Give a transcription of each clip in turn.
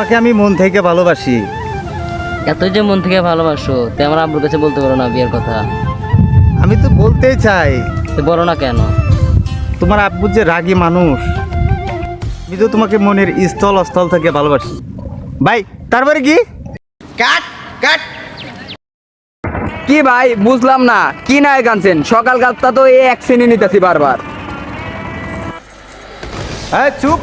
তোমাকে আমি মন থেকে ভালোবাসি। এত যে মন থেকে ভালোবাসো তে আমার আব্বুর কাছে বলতে পারো না বিয়ের কথা? আমি তো বলতেই চাই, তো বলো না কেন? তোমার আব্বু যে রাগী মানুষ, আমি তো তোমাকে মনের স্থল অস্থল থেকে ভালোবাসি ভাই। তারপরে কি? কাট কাট। কি ভাই বুঝলাম না, কি নাই গানছেন? সকাল গাছটা তো এই এক শ্রেণী নিতেছি বারবার। হ্যাঁ চুপ।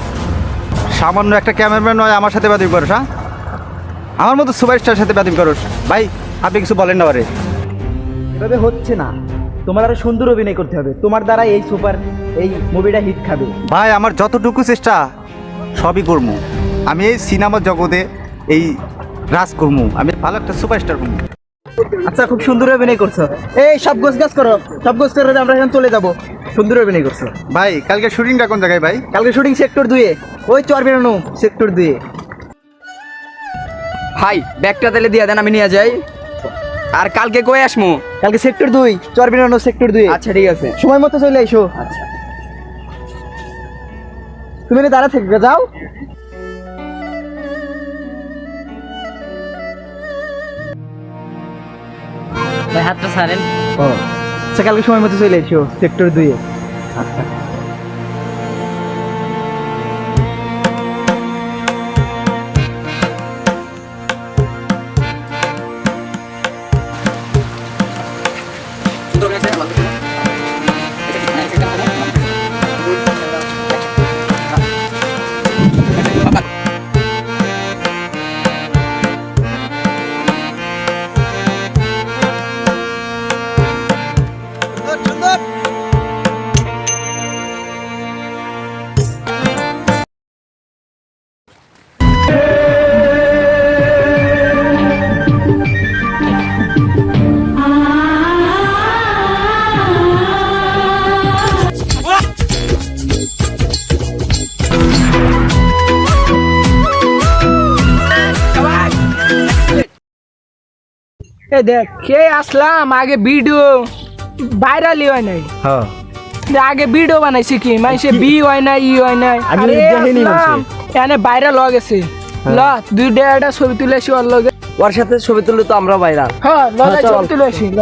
সামান্য একটা ক্যামেরাম্যান নয় আমার সাথে বাদিম করোস? হ্যাঁ, আমার মতো সুপারস্টারের সাথে বাদিম করোস? ভাই আপনি কিছু বলেন না বারে। এভাবে হচ্ছে না, তোমার আরো সুন্দর অভিনয় করতে হবে, তোমার দ্বারা এই মুভিটা হিট খাবে। ভাই আমার যতটুকু চেষ্টা সবই করবো। আমি এই সিনেমা জগতে এই রাজ করবো, আমি ভালো একটা সুপারস্টার করবো। আচ্ছা, খুব সুন্দর অভিনয় করছো। এই সব গোছ গাছ করো, সব গোছ করে আমরা এখন চলে যাবো। সুন্দর অভিনয় করছো ভাই। কালকে শুটিংটা কোন জায়গায় ভাই? কালকে শুটিং সেক্টর 2 এ, ওই চর বেরোনো সেক্টর 2 এ। ভাই ব্যাগটা তাহলে দিয়ে দেন, আমি নিয়ে যাই। আর কালকে কই আসমু? কালকে সেক্টর 2, চর বেরোনো সেক্টর 2 এ। আচ্ছা ঠিক আছে। সময় মতো চলে এসো। আচ্ছা তুমি এনে দাঁড়া থেকে যাও। ভাই হাতটা ছাড়েন। আচ্ছা, কালকে সময় মতো চলে এসো সেক্টর 2 এ। আচ্ছা। এ দেখ কে আসলাম, আগে ভিডিও ভাইরালই হয় নাই, হ্যাঁ আগে ভিডিও বানাইছি কি মাইসে বি হয় না ই হয় নাই, আগে আরে দেখিনি আসলাম এনে ভাইরাল হয়ে গেছে। ল দুই একটা ছবি তুলে আসি ওর লগে। ওর সাথে ছবি তুললে তো আমরা ভাইরাল। হ্যাঁ ল ছবি তুলে আসি ল।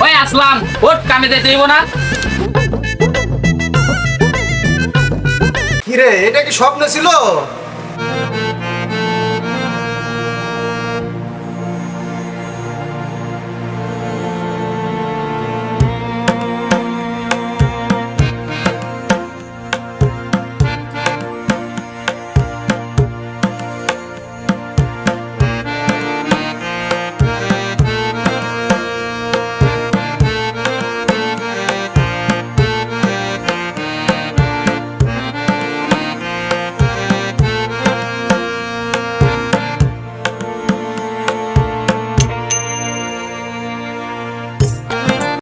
ওই আসলাম, ওট কামে যেতে হইব না? কিরে, এটা কি স্বপ্ন ছিল?